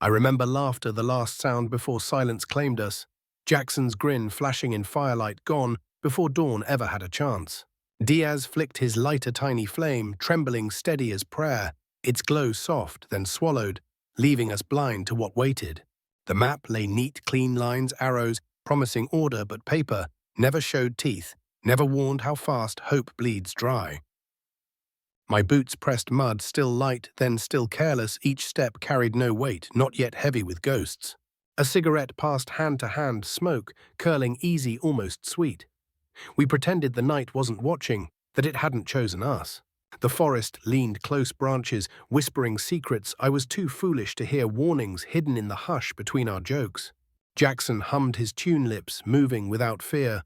I remember laughter, the last sound before silence claimed us. Jackson's grin flashing in firelight gone before dawn ever had a chance. Diaz flicked his lighter tiny flame, trembling steady as prayer, its glow soft, then swallowed, leaving us blind to what waited. The map lay neat, clean lines, arrows, promising order, but paper never showed teeth, never warned how fast hope bleeds dry. My boots pressed mud, still light, then still careless, each step carried no weight, not yet heavy with ghosts. A cigarette passed hand to hand, smoke, curling easy, almost sweet. We pretended the night wasn't watching, that it hadn't chosen us. The forest leaned close branches, whispering secrets. I was too foolish to hear warnings hidden in the hush between our jokes. Jackson hummed his tune lips, moving without fear.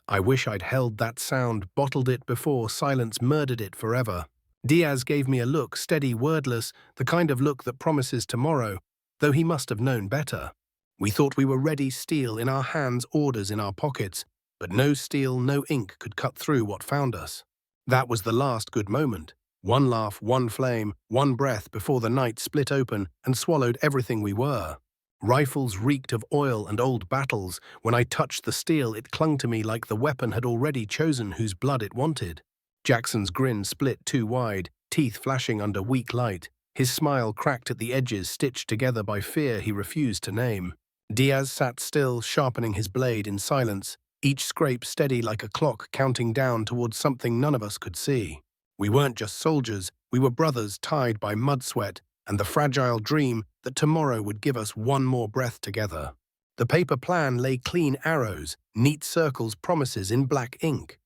I wish I'd held that sound, bottled it before silence murdered it forever. Diaz gave me a look, steady, wordless, the kind of look that promises tomorrow, though he must have known better. We thought we were ready, steel in our hands, orders in our pockets, but no steel, no ink could cut through what found us. That was the last good moment. One laugh, one flame, one breath before the night split open and swallowed everything we were. Rifles reeked of oil and old battles. When I touched the steel, it clung to me like the weapon had already chosen whose blood it wanted. Jackson's grin split too wide, teeth flashing under weak light. His smile cracked at the edges, stitched together by fear he refused to name. Diaz sat still, sharpening his blade in silence, each scrape steady like a clock counting down towards something none of us could see. We weren't just soldiers, we were brothers tied by mud sweat and the fragile dream that tomorrow would give us one more breath together. The paper plan lay clean arrows, neat circles, promises in black ink.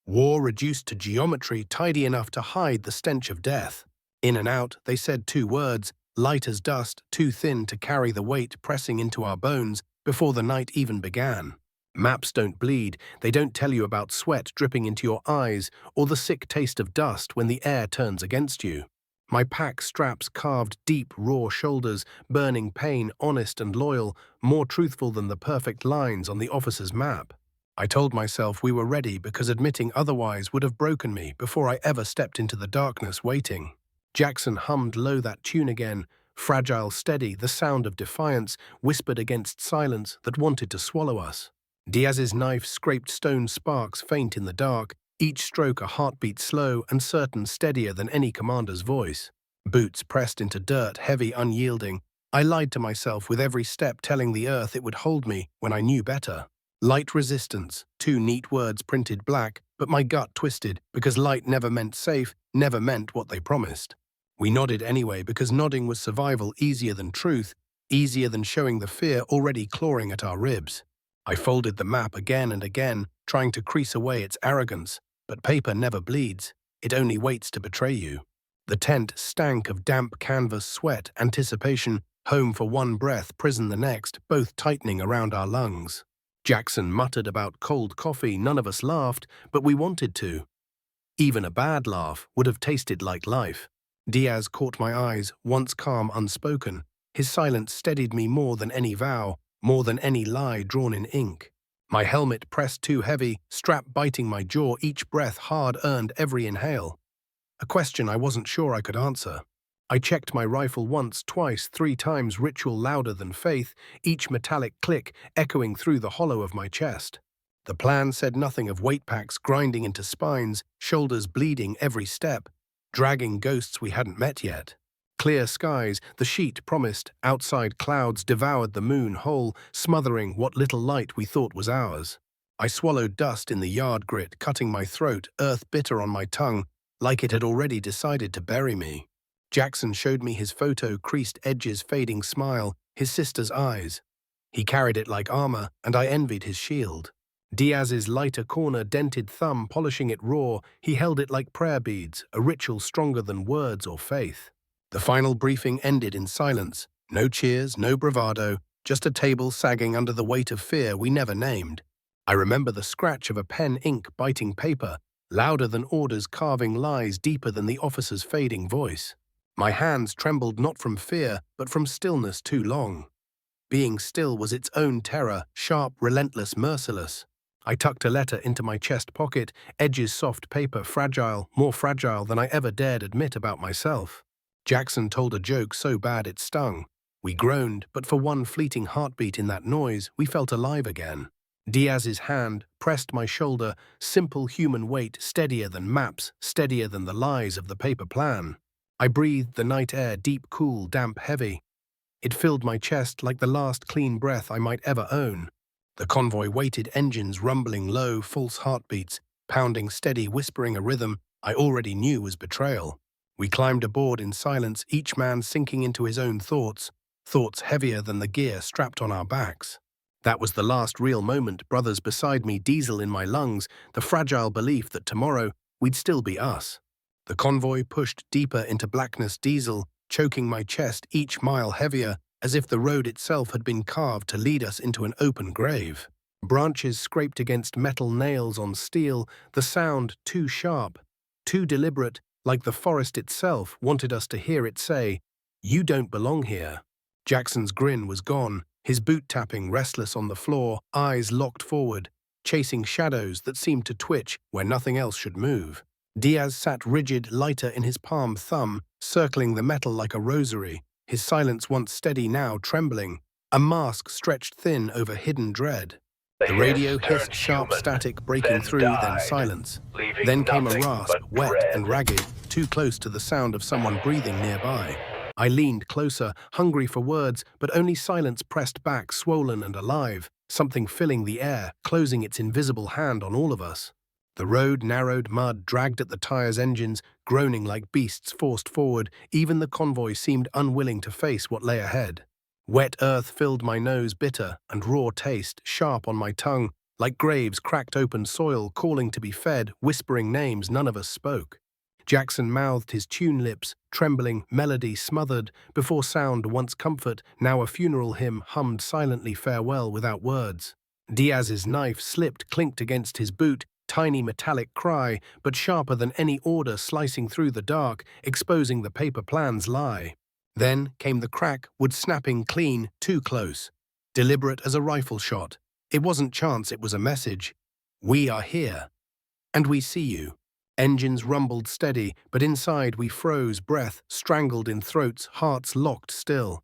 War reduced to geometry, tidy enough to hide the stench of death. In and out, they said 2 words, light as dust, too thin to carry the weight pressing into our bones before the night even began. Maps don't bleed, they don't tell you about sweat dripping into your eyes or the sick taste of dust when the air turns against you. My pack straps carved deep, raw shoulders, burning pain, honest and loyal, more truthful than the perfect lines on the officer's map. I told myself we were ready because admitting otherwise would have broken me before I ever stepped into the darkness waiting. Jackson hummed low that tune again, fragile, steady, the sound of defiance whispered against silence that wanted to swallow us. Diaz's knife scraped stone sparks faint in the dark, each stroke a heartbeat slow and certain, steadier than any commander's voice. Boots pressed into dirt, heavy, unyielding. I lied to myself with every step, telling the earth it would hold me when I knew better. Light resistance, 2 neat words printed black, but my gut twisted because light never meant safe, never meant what they promised. We nodded anyway because nodding was survival, easier than truth, easier than showing the fear already clawing at our ribs. I folded the map again and again, trying to crease away its arrogance, but paper never bleeds, it only waits to betray you. The tent stank of damp canvas, sweat, anticipation, home for one breath, prison the next, both tightening around our lungs. Jackson muttered about cold coffee. None of us laughed, but we wanted to. Even a bad laugh would have tasted like life. Diaz caught my eyes, once calm, unspoken. His silence steadied me more than any vow, more than any lie drawn in ink. My helmet pressed too heavy, strap biting my jaw, each breath hard-earned, every inhale. A question I wasn't sure I could answer. I checked my rifle once, twice, 3 times, ritual louder than faith, each metallic click echoing through the hollow of my chest. The plan said nothing of weight packs grinding into spines, shoulders bleeding every step, dragging ghosts we hadn't met yet. Clear skies, the sheet promised, outside clouds devoured the moon whole, smothering what little light we thought was ours. I swallowed dust in the yard grit, cutting my throat, earth bitter on my tongue, like it had already decided to bury me. Jackson showed me his photo, creased edges, fading smile, his sister's eyes. He carried it like armor, and I envied his shield. Diaz's lighter corner, dented thumb, polishing it raw, he held it like prayer beads, a ritual stronger than words or faith. The final briefing ended in silence. No cheers, no bravado, just a table sagging under the weight of fear we never named. I remember the scratch of a pen, ink biting paper, louder than orders, carving lies deeper than the officer's fading voice. My hands trembled not from fear, but from stillness too long. Being still was its own terror, sharp, relentless, merciless. I tucked a letter into my chest pocket, edges soft paper, fragile, more fragile than I ever dared admit about myself. Jackson told a joke so bad it stung. We groaned, but for one fleeting heartbeat in that noise, we felt alive again. Diaz's hand pressed my shoulder, simple human weight, steadier than maps, steadier than the lies of the paper plan. I breathed the night air, deep, cool, damp, heavy. It filled my chest like the last clean breath I might ever own. The convoy waited, engines rumbling low, false heartbeats, pounding steady, whispering a rhythm I already knew was betrayal. We climbed aboard in silence, each man sinking into his own thoughts heavier than the gear strapped on our backs. That was the last real moment, brothers beside me, diesel in my lungs, the fragile belief that tomorrow we'd still be us. The convoy pushed deeper into blackness, diesel choking my chest, each mile heavier, as if the road itself had been carved to lead us into an open grave. Branches scraped against metal, nails on steel, the sound too sharp, too deliberate, like the forest itself wanted us to hear it say, "You don't belong here." Jackson's grin was gone, his boot tapping restless on the floor, eyes locked forward, chasing shadows that seemed to twitch where nothing else should move. Diaz sat rigid, lighter in his palm thumb, circling the metal like a rosary, his silence once steady now trembling, a mask stretched thin over hidden dread. The radio hissed, sharp static breaking through, then silence. Then came a rasp, wet and ragged, too close to the sound of someone breathing nearby. I leaned closer, hungry for words, but only silence pressed back, swollen and alive, something filling the air, closing its invisible hand on all of us. The road narrowed, mud dragged at the tires, engines groaning like beasts forced forward. Even the convoy seemed unwilling to face what lay ahead. Wet earth filled my nose, bitter and raw taste, sharp on my tongue, like graves cracked open soil, calling to be fed, whispering names none of us spoke. Jackson mouthed his tune lips, trembling, melody smothered, before sound once comfort, now a funeral hymn hummed silently farewell without words. Diaz's knife slipped, clinked against his boot, tiny metallic cry, but sharper than any order slicing through the dark, exposing the paper plan's lie. Then came the crack, wood snapping clean, too close. Deliberate as a rifle shot. It wasn't chance, it was a message. We are here. And we see you. Engines rumbled steady, but inside we froze, breath strangled in throats, hearts locked still.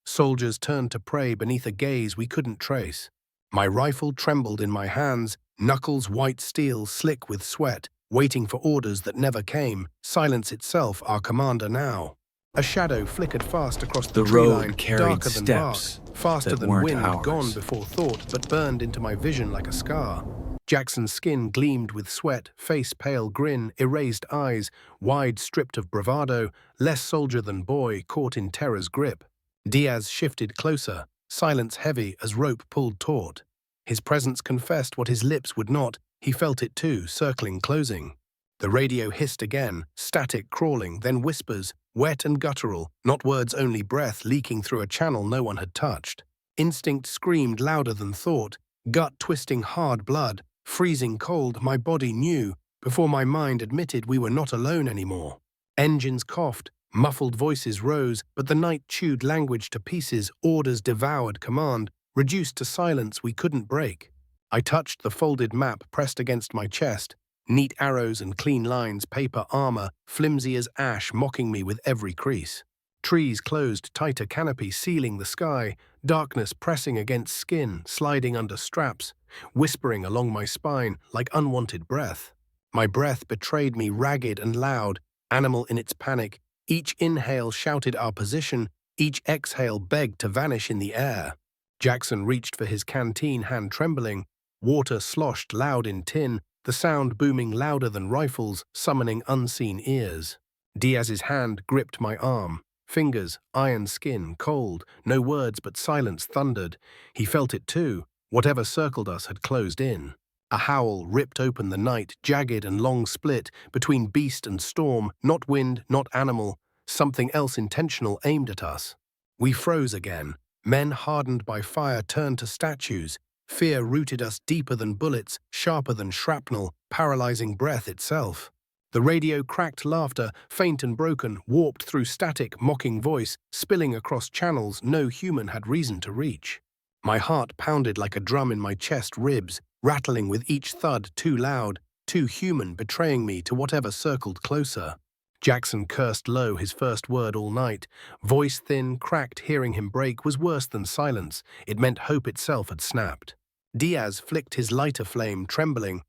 Soldiers turned to prey beneath a gaze we couldn't trace. My rifle trembled in my hands, knuckles white steel, slick with sweat, waiting for orders that never came, silence itself our commander now. A shadow flickered fast across the tree line, darker than bark, faster than wind, gone before thought, but burned into my vision like a scar. Jackson's skin gleamed with sweat, face pale, grin, erased eyes, wide stripped of bravado, less soldier than boy, caught in terror's grip. Diaz shifted closer, silence heavy as rope pulled taut. His presence confessed what his lips would not, he felt it too, circling, closing. The radio hissed again, static crawling, then whispers, wet and guttural, not words only breath leaking through a channel no one had touched. Instinct screamed louder than thought, gut twisting hard blood, freezing cold, my body knew, before my mind admitted we were not alone anymore. Engines coughed, muffled voices rose, but the night chewed language to pieces, orders devoured command, reduced to silence we couldn't break. I touched the folded map pressed against my chest, neat arrows and clean lines, paper armor, flimsy as ash mocking me with every crease. Trees closed, tighter canopy sealing the sky, darkness pressing against skin, sliding under straps, whispering along my spine like unwanted breath. My breath betrayed me, ragged and loud, animal in its panic. Each inhale shouted our position, each exhale begged to vanish in the air. Jackson reached for his canteen, hand trembling. Water sloshed loud in tin, the sound booming louder than rifles, summoning unseen ears. Diaz's hand gripped my arm. Fingers, iron skin, cold, no words but silence thundered. He felt it too. Whatever circled us had closed in. A howl ripped open the night, jagged and long split, between beast and storm, not wind, not animal, something else intentional aimed at us. We froze again. Men hardened by fire turned to statues. Fear rooted us deeper than bullets, sharper than shrapnel, paralyzing breath itself. The radio cracked laughter, faint and broken, warped through static, mocking voice, spilling across channels no human had reason to reach. My heart pounded like a drum in my chest, ribs, rattling with each thud, too loud, too human, betraying me to whatever circled closer. Jackson cursed low, his first word all night. Voice thin, cracked, hearing him break was worse than silence. It meant hope itself had snapped. Diaz flicked his lighter flame, trembling.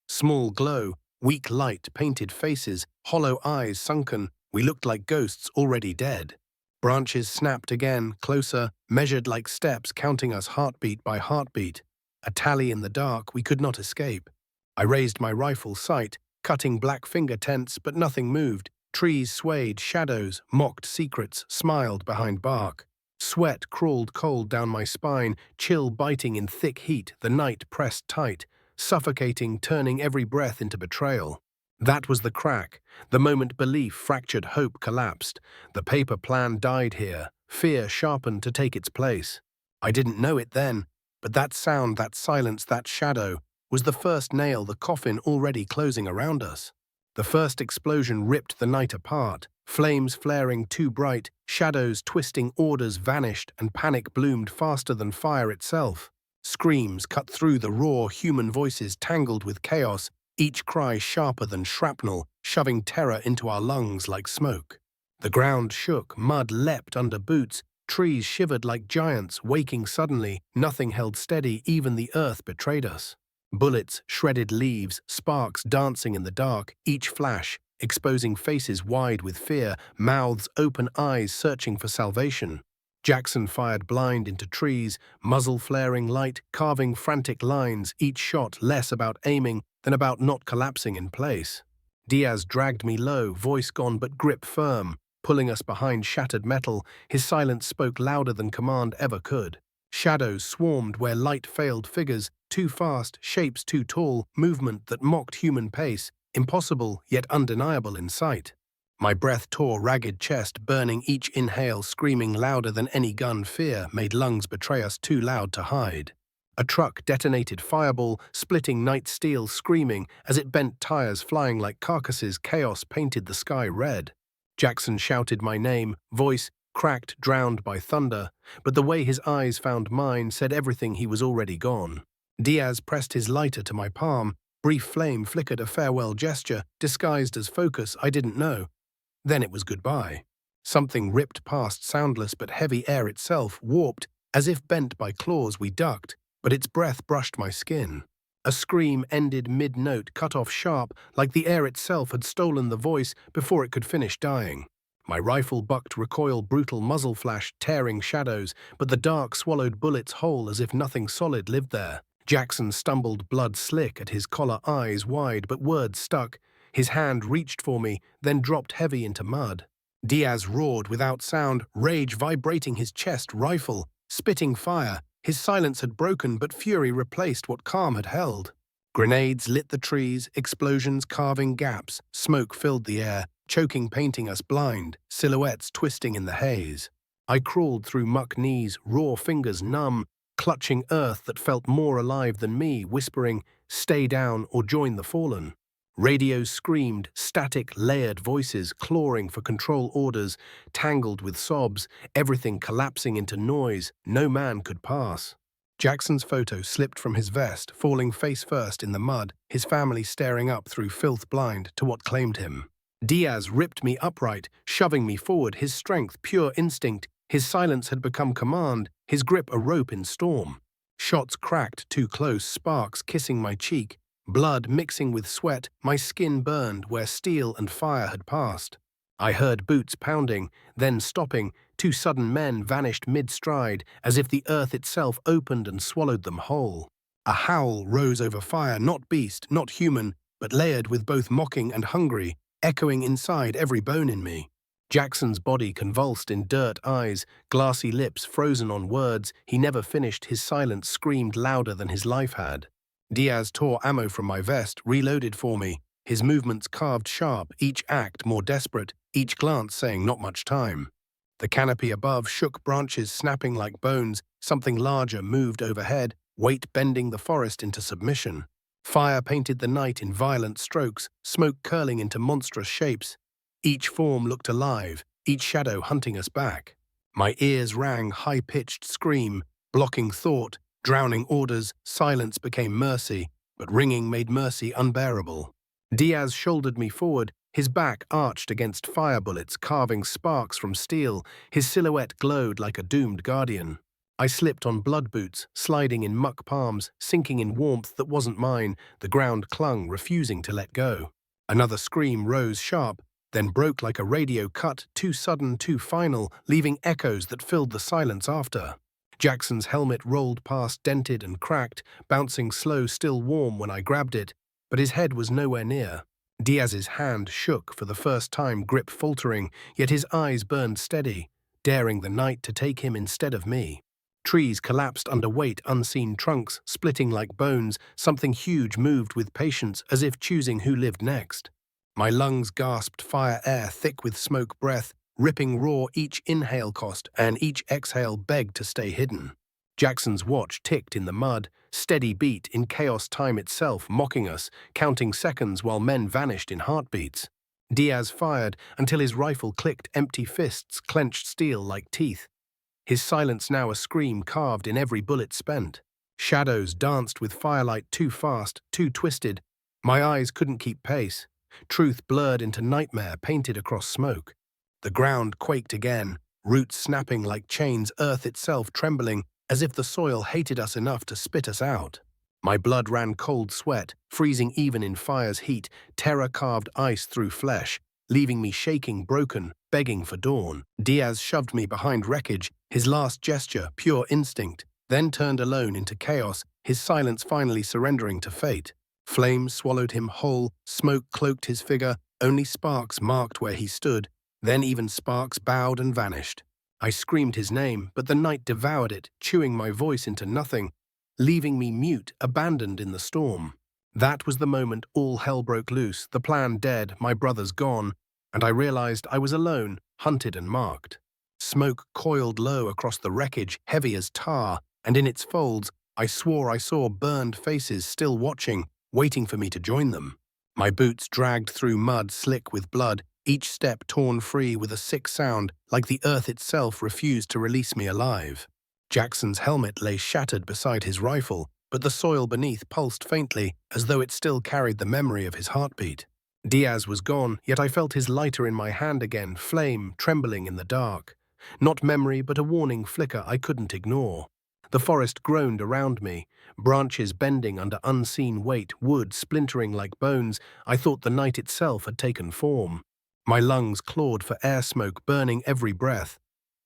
Small glow, weak light, painted faces, hollow eyes sunken. We looked like ghosts already dead. Branches snapped again, closer, measured like steps, counting us heartbeat by heartbeat. A tally in the dark we could not escape. I raised my rifle sight, cutting black finger tense, but nothing moved. Trees swayed, shadows, mocked secrets, smiled behind bark. Sweat crawled cold down my spine, chill biting in thick heat, the night pressed tight, suffocating, turning every breath into betrayal. That was the crack, the moment belief fractured, hope collapsed. The paper plan died here, fear sharpened to take its place. I didn't know it then, but that sound, that silence, that shadow, was the first nail, the coffin already closing around us. The first explosion ripped the night apart, flames flaring too bright, shadows twisting, orders vanished, and panic bloomed faster than fire itself. Screams cut through the raw human voices tangled with chaos, each cry sharper than shrapnel, shoving terror into our lungs like smoke. The ground shook, mud leapt under boots, trees shivered like giants, waking suddenly, nothing held steady, even the earth betrayed us. Bullets shredded leaves, sparks dancing in the dark, each flash, exposing faces wide with fear, mouths open, eyes searching for salvation. Jackson fired blind into trees, muzzle flaring light, carving frantic lines, each shot less about aiming than about not collapsing in place. Diaz dragged me low, voice gone but grip firm, pulling us behind shattered metal. His silence spoke louder than command ever could. Shadows swarmed where light failed, figures too fast, shapes too tall, movement that mocked human pace, impossible yet undeniable in sight. My breath tore ragged chest, burning each inhale, screaming louder than any gun. Fear made lungs betray us, too loud to hide. A truck detonated, fireball splitting night steel, screaming as it bent tires flying like carcasses. Chaos painted the sky red. Jackson shouted my name, voice cracked, drowned by thunder, but the way his eyes found mine said everything. He was already gone. Diaz pressed his lighter to my palm. Brief flame flickered, a farewell gesture, disguised as focus. I didn't know. Then it was goodbye. Something ripped past, soundless but heavy, air itself, warped, as if bent by claws. We ducked, but its breath brushed my skin. A scream ended mid-note, cut off sharp, like the air itself had stolen the voice before it could finish dying. My rifle bucked, recoil, brutal muzzle flash, tearing shadows, but the dark swallowed bullets whole as if nothing solid lived there. Jackson stumbled, blood slick at his collar, eyes wide, but words stuck. His hand reached for me, then dropped heavy into mud. Diaz roared without sound, rage vibrating his chest, rifle, spitting fire. His silence had broken, but fury replaced what calm had held. Grenades lit the trees, explosions carving gaps, smoke filled the air, choking, painting us blind, silhouettes twisting in the haze. I crawled through muck, knees, raw fingers numb, clutching earth that felt more alive than me, whispering, "Stay down or join the fallen." Radios screamed, static, layered voices clawing for control orders, tangled with sobs, everything collapsing into noise no man could pass. Jackson's photo slipped from his vest, falling face first in the mud, his family staring up through filth blind to what claimed him. Diaz ripped me upright, shoving me forward, his strength pure instinct. His silence had become command, his grip a rope in storm. Shots cracked too close, sparks kissing my cheek. Blood mixing with sweat, my skin burned where steel and fire had passed. I heard boots pounding, then stopping. Two sudden men vanished mid-stride, as if the earth itself opened and swallowed them whole. A howl rose over fire, not beast, not human, but layered with both mocking and hungry, echoing inside every bone in me. Jackson's body convulsed in dirt, eyes, glassy lips frozen on words he never finished. His silence screamed louder than his life had. Diaz tore ammo from my vest, reloaded for me, his movements carved sharp, each act more desperate, each glance saying not much time. The canopy above shook, branches snapping like bones, something larger moved overhead, weight bending the forest into submission. Fire painted the night in violent strokes, smoke curling into monstrous shapes. Each form looked alive, each shadow hunting us back. My ears rang, high-pitched scream, blocking thought, drowning orders. Silence became mercy, but ringing made mercy unbearable. Diaz shouldered me forward, His back arched against fire bullets carving sparks from steel, his silhouette glowed like a doomed guardian. I slipped on blood boots, sliding in muck palms, sinking in warmth that wasn't mine. The ground clung, refusing to let go. Another scream rose sharp, then broke like a radio cut, too sudden, too final, leaving echoes that filled the silence after. Jackson's helmet rolled past, dented and cracked, bouncing slow, still warm when I grabbed it, but his head was nowhere near. Diaz's hand shook for the first time, grip faltering, yet his eyes burned steady, daring the night to take him instead of me. Trees collapsed under weight, unseen trunks, splitting like bones. Something huge moved with patience, as if choosing who lived next. My lungs gasped fire air thick with smoke breath, ripping raw. Each inhale cost, and each exhale begged to stay hidden. Jackson's watch ticked in the mud, steady beat in chaos, time itself mocking us, counting seconds while men vanished in heartbeats. Diaz fired until his rifle clicked, empty fists clenched steel like teeth. His silence now a scream carved in every bullet spent. Shadows danced with firelight, too fast, too twisted. My eyes couldn't keep pace. Truth blurred into nightmare painted across smoke. The ground quaked again, roots snapping like chains, earth itself trembling, as if the soil hated us enough to spit us out. My blood ran cold sweat, freezing even in fire's heat. Terror carved ice through flesh, leaving me shaking, broken, begging for dawn. Diaz shoved me behind wreckage, his last gesture pure instinct, then turned alone into chaos, his silence finally surrendering to fate. Flames swallowed him whole, smoke cloaked his figure, only sparks marked where he stood, then even sparks bowed and vanished. I screamed his name, but the night devoured it, chewing my voice into nothing, leaving me mute, abandoned in the storm. That was the moment all hell broke loose, the plan dead, my brothers gone, and I realized I was alone, hunted and marked. Smoke coiled low across the wreckage, heavy as tar, and in its folds I swore I saw burned faces still watching, waiting for me to join them. My boots dragged through mud slick with blood, each step torn free with a sick sound, like the earth itself refused to release me alive. Jackson's helmet lay shattered beside his rifle, but the soil beneath pulsed faintly, as though it still carried the memory of his heartbeat. Diaz was gone, yet I felt his lighter in my hand again, flame trembling in the dark. Not memory, but a warning flicker I couldn't ignore. The forest groaned around me, branches bending under unseen weight, wood splintering like bones. I thought the night itself had taken form. My lungs clawed for air smoke, burning every breath.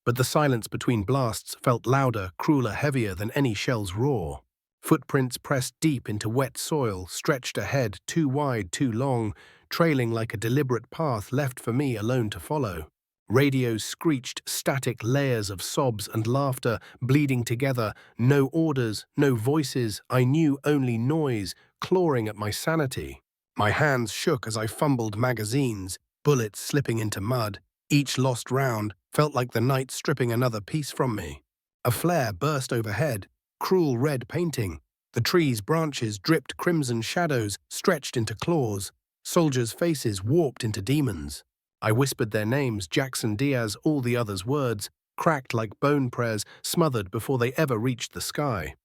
But the silence between blasts felt louder, crueler, heavier than any shell's roar. Footprints pressed deep into wet soil, stretched ahead, too wide, too long, trailing like a deliberate path left for me alone to follow. Radios screeched, static layers of sobs and laughter bleeding together, no orders, no voices, I knew only noise, clawing at my sanity. My hands shook as I fumbled magazines, bullets slipping into mud. Each lost round felt like the night stripping another piece from me. A flare burst overhead, cruel red painting. The trees' branches dripped crimson shadows, stretched into claws. Soldiers' faces warped into demons. I whispered their names, Jackson, Diaz, all the others' words, cracked like bone prayers, smothered before they ever reached the sky.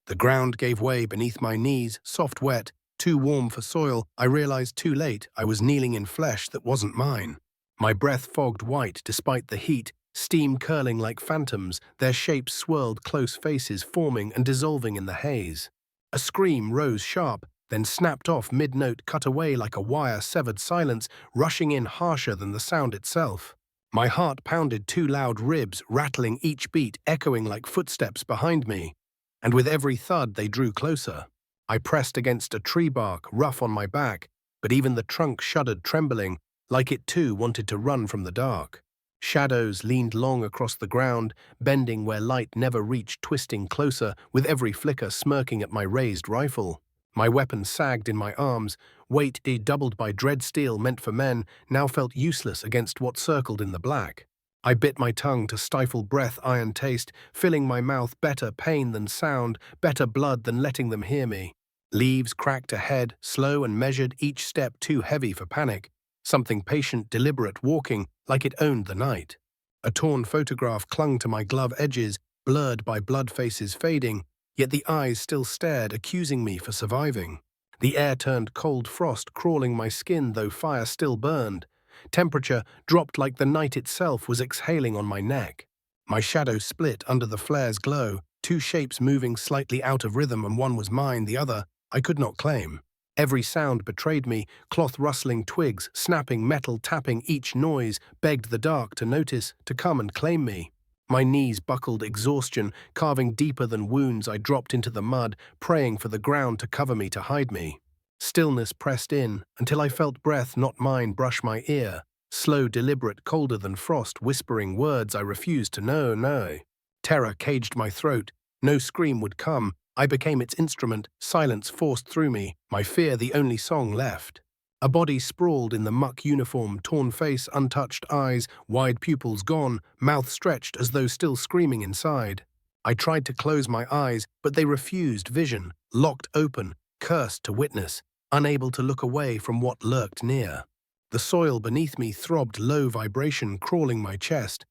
The ground gave way beneath my knees, soft wet, too warm for soil. I realized too late I was kneeling in flesh that wasn't mine. My breath fogged white despite the heat, steam curling like phantoms, their shapes swirled, close faces forming and dissolving in the haze. A scream rose sharp, then snapped off mid-note, cut away like a wire, severed silence, rushing in harsher than the sound itself. My heart pounded, two loud ribs rattling each beat, echoing like footsteps behind me. And with every thud they drew closer. I pressed against a tree bark, rough on my back, but even the trunk shuddered, trembling, like it too wanted to run from the dark. Shadows leaned long across the ground, bending where light never reached, twisting closer, with every flicker smirking at my raised rifle. My weapon sagged in my arms, weight doubled by dread steel meant for men, now felt useless against what circled in the black. I bit my tongue to stifle breath, iron taste, filling my mouth, better pain than sound, better blood than letting them hear me. Leaves cracked ahead, slow and measured, each step too heavy for panic. Something patient, deliberate, walking like it owned the night. A torn photograph clung to my glove edges, blurred by blood faces fading, yet the eyes still stared, accusing me for surviving. The air turned cold frost, crawling my skin though fire still burned. Temperature dropped like the night itself was exhaling on my neck. My shadow split under the flare's glow, two shapes moving slightly out of rhythm, and one was mine, the other I could not claim. Every sound betrayed me, cloth rustling, twigs snapping, metal tapping, each noise begged the dark to notice, to come and claim me. My knees buckled, exhaustion carving deeper than wounds. I dropped into the mud, praying for the ground to cover me, to hide me. Stillness pressed in until I felt breath not mine brush my ear, slow, deliberate, colder than frost, whispering words I refused to know. No. Terror caged my throat. No scream would come. I became its instrument, silence forced through me, my fear the only song left. A body sprawled in the muck uniform, torn face, untouched eyes, wide pupils gone, mouth stretched as though still screaming inside. I tried to close my eyes, but they refused vision, locked open, cursed to witness, unable to look away from what lurked near. The soil beneath me throbbed, low vibration crawling my chest.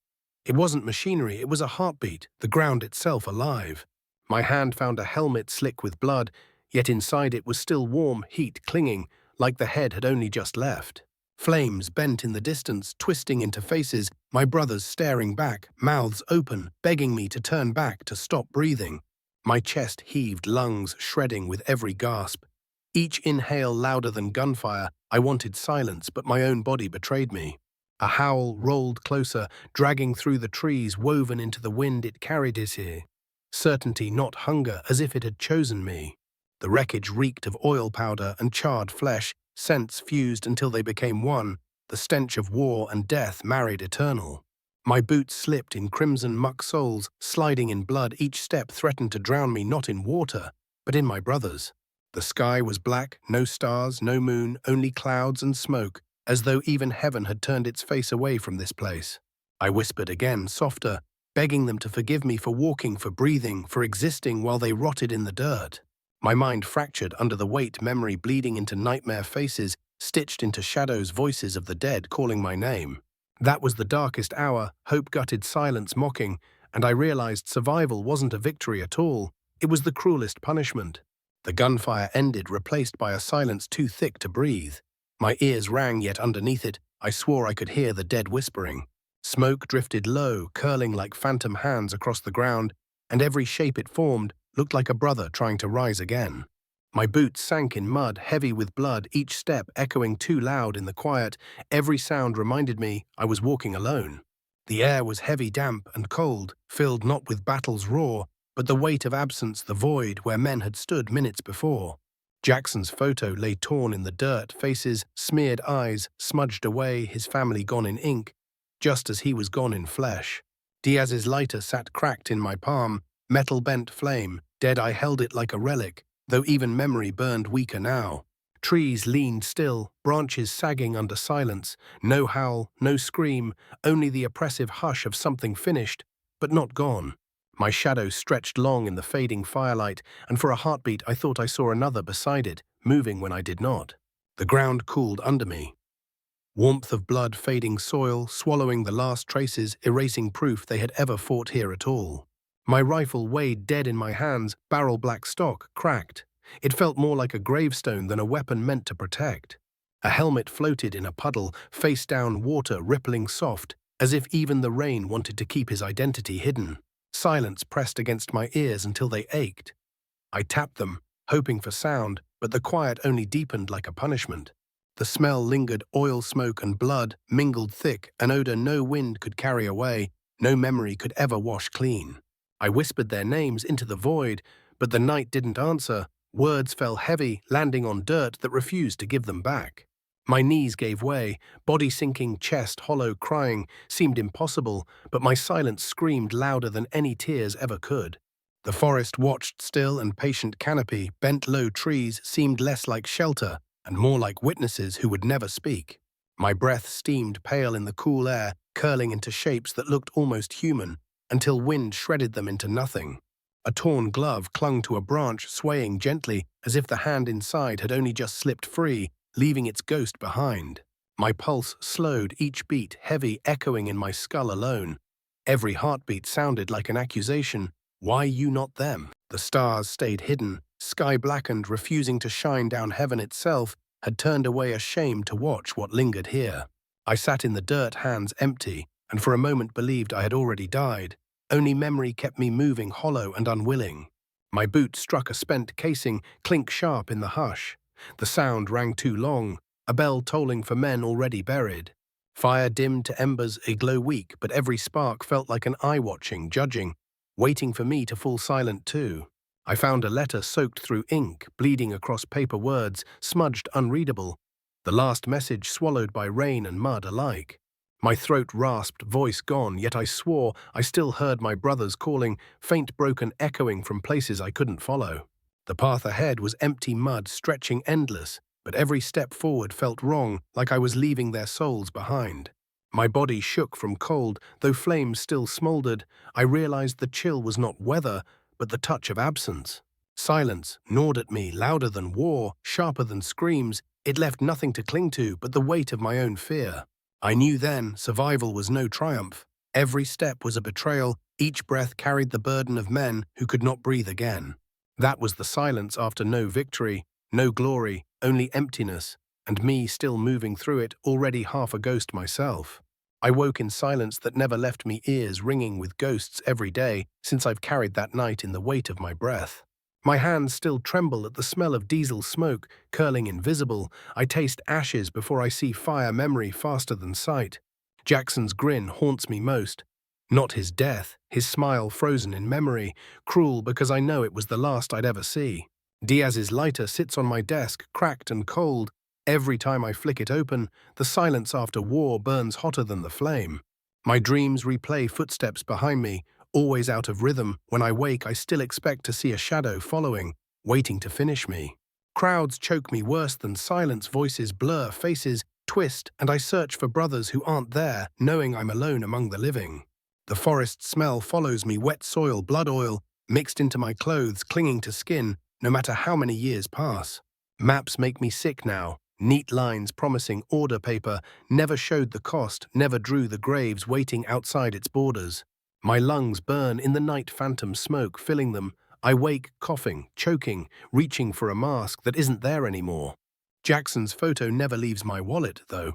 It wasn't machinery, it was a heartbeat, the ground itself alive. My hand found a helmet slick with blood, yet inside it was still warm, heat clinging, like the head had only just left. Flames bent in the distance, twisting into faces, my brothers staring back, mouths open, begging me to turn back, to stop breathing. My chest heaved, lungs shredding with every gasp. Each inhale louder than gunfire. I wanted silence, but my own body betrayed me. A howl rolled closer, dragging through the trees, woven into the wind it carried his ear. Certainty, not hunger, as if it had chosen me. The wreckage reeked of oil powder and charred flesh, scents fused until they became one, the stench of war and death married eternal. My boots slipped in crimson muck soles, sliding in blood. Each step threatened to drown me, not in water, but in my brothers. The sky was black, no stars, no moon, only clouds and smoke, as though even heaven had turned its face away from this place. I whispered again, softer, begging them to forgive me for walking, for breathing, for existing while they rotted in the dirt. My mind fractured under the weight, memory bleeding into nightmare faces, stitched into shadows, voices of the dead calling my name. That was the darkest hour, hope-gutted silence mocking, and I realized survival wasn't a victory at all. It was the cruelest punishment. The gunfire ended, replaced by a silence too thick to breathe. My ears rang, yet underneath it, I swore I could hear the dead whispering. Smoke drifted low, curling like phantom hands across the ground, and every shape it formed looked like a brother trying to rise again. My boots sank in mud, heavy with blood, each step echoing too loud in the quiet. Every sound reminded me I was walking alone. The air was heavy, damp, and cold, filled not with battle's roar, but the weight of absence, the void where men had stood minutes before. Jackson's photo lay torn in the dirt, faces, smeared eyes, smudged away, his family gone in ink, just as he was gone in flesh. Diaz's lighter sat cracked in my palm, metal bent flame, dead. I held it like a relic, though even memory burned weaker now. Trees leaned still, branches sagging under silence, no howl, no scream, only the oppressive hush of something finished, but not gone. My shadow stretched long in the fading firelight, and for a heartbeat I thought I saw another beside it, moving when I did not. The ground cooled under me. Warmth of blood, fading soil, swallowing the last traces, erasing proof they had ever fought here at all. My rifle weighed dead in my hands, barrel black stock, cracked. It felt more like a gravestone than a weapon meant to protect. A helmet floated in a puddle, face down, water rippling soft, as if even the rain wanted to keep his identity hidden. Silence pressed against my ears until they ached. I tapped them, hoping for sound, but the quiet only deepened like a punishment. The smell lingered, oil, smoke, and blood mingled thick, an odor no wind could carry away, no memory could ever wash clean. I whispered their names into the void, but the night didn't answer. Words fell heavy, landing on dirt that refused to give them back. My knees gave way, body sinking, chest hollow, crying seemed impossible, but my silence screamed louder than any tears ever could. The forest watched still and patient canopy, bent low trees seemed less like shelter and more like witnesses who would never speak. My breath steamed pale in the cool air, curling into shapes that looked almost human, until wind shredded them into nothing. A torn glove clung to a branch, swaying gently as if the hand inside had only just slipped free, leaving its ghost behind. My pulse slowed, each beat heavy, echoing in my skull alone. Every heartbeat sounded like an accusation. Why you, not them? The stars stayed hidden, sky blackened, refusing to shine down heaven itself, had turned away ashamed to watch what lingered here. I sat in the dirt, hands empty, and for a moment believed I had already died. Only memory kept me moving, hollow and unwilling. My boot struck a spent casing, clink sharp in the hush. The sound rang too long, a bell tolling for men already buried. Fire dimmed to embers, a glow weak, but every spark felt like an eye watching, judging, waiting for me to fall silent too. I found a letter soaked through ink, bleeding across paper words, smudged unreadable. The last message swallowed by rain and mud alike. My throat rasped, voice gone, yet I swore I still heard my brothers calling, faint broken echoing from places I couldn't follow. The path ahead was empty mud, stretching endless, but every step forward felt wrong, like I was leaving their souls behind. My body shook from cold, though flames still smoldered. I realized the chill was not weather, but the touch of absence. Silence gnawed at me, louder than war, sharper than screams. It left nothing to cling to but the weight of my own fear. I knew then survival was no triumph. Every step was a betrayal, each breath carried the burden of men who could not breathe again. That was the silence after no victory, no glory, only emptiness, and me still moving through it, already half a ghost myself. I woke in silence that never left me, ears ringing with ghosts every day since I've carried that night in the weight of my breath. My hands still tremble at the smell of diesel smoke, curling invisible. I taste ashes before I see fire, memory faster than sight. Jackson's grin haunts me most. Not his death, his smile frozen in memory, cruel because I know it was the last I'd ever see. Diaz's lighter sits on my desk, cracked and cold. Every time I flick it open, the silence after war burns hotter than the flame. My dreams replay footsteps behind me, always out of rhythm. When I wake, I still expect to see a shadow following, waiting to finish me. Crowds choke me worse than silence, voices blur, faces twist, and I search for brothers who aren't there, knowing I'm alone among the living. The forest smell follows me, wet soil, blood oil, mixed into my clothes, clinging to skin, no matter how many years pass. Maps make me sick now. Neat lines promising order paper never showed the cost, never drew the graves waiting outside its borders. My lungs burn in the night, phantom smoke filling them. I wake coughing, choking, reaching for a mask that isn't there anymore. Jackson's photo never leaves my wallet, though.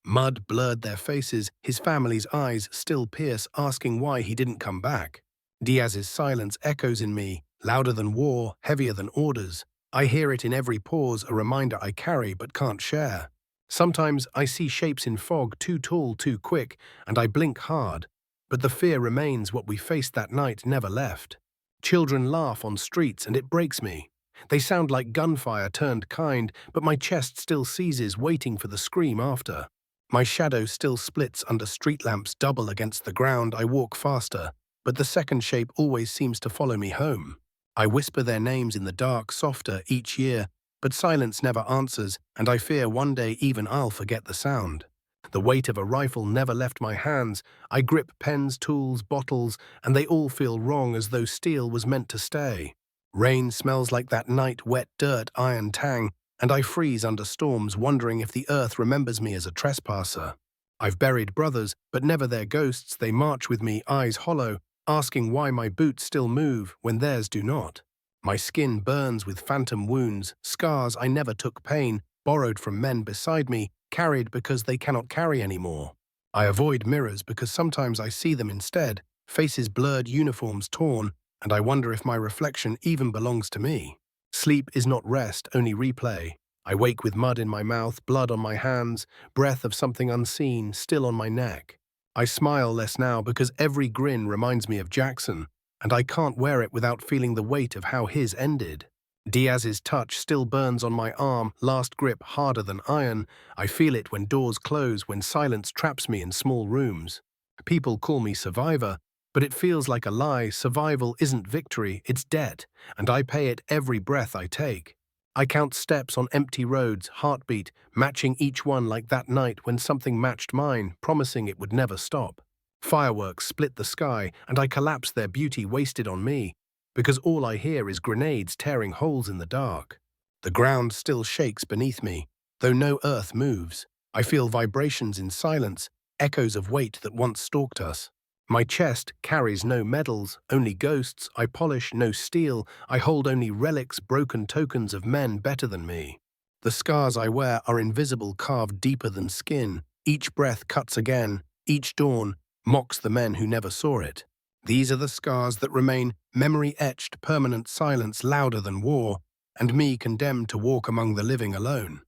Mud blurred their faces, his family's eyes still pierce, asking why he didn't come back. Diaz's silence echoes in me, louder than war, heavier than orders. I hear it in every pause, a reminder I carry but can't share. Sometimes I see shapes in fog, too tall, too quick, and I blink hard. But the fear remains, what we faced that night never left. Children laugh on streets and it breaks me. They sound like gunfire turned kind, but my chest still seizes, waiting for the scream after. My shadow still splits under street lamps, double against the ground. I walk faster, but the second shape always seems to follow me home. I whisper their names in the dark, softer each year, but silence never answers, and I fear one day even I'll forget the sound. The weight of a rifle never left my hands. I grip pens, tools, bottles, and they all feel wrong, as though steel was meant to stay. Rain smells like that night, wet dirt, iron tang, and I freeze under storms, wondering if the earth remembers me as a trespasser. I've buried brothers, but never their ghosts. They march with me, eyes hollow, asking why my boots still move when theirs do not. My skin burns with phantom wounds, scars I never took, pain, borrowed from men beside me, carried because they cannot carry anymore. I avoid mirrors because sometimes I see them instead, faces blurred, uniforms torn, and I wonder if my reflection even belongs to me. Sleep is not rest, only replay. I wake with mud in my mouth, blood on my hands, breath of something unseen still on my neck. I smile less now because every grin reminds me of Jackson, and I can't wear it without feeling the weight of how his ended. Diaz's touch still burns on my arm, last grip harder than iron. I feel it when doors close, when silence traps me in small rooms. People call me survivor, but it feels like a lie. Survival isn't victory, it's debt, and I pay it every breath I take. I count steps on empty roads, heartbeat, matching each one like that night when something matched mine, promising it would never stop. Fireworks split the sky, and I collapse, their beauty wasted on me, because all I hear is grenades tearing holes in the dark. The ground still shakes beneath me, though no earth moves. I feel vibrations in silence, echoes of weight that once stalked us. My chest carries no medals, only ghosts. I polish no steel. I hold only relics, broken tokens of men better than me. The scars I wear are invisible, carved deeper than skin. Each breath cuts again. Each dawn mocks the men who never saw it. These are the scars that remain, memory-etched, permanent silence louder than war, and me condemned to walk among the living alone.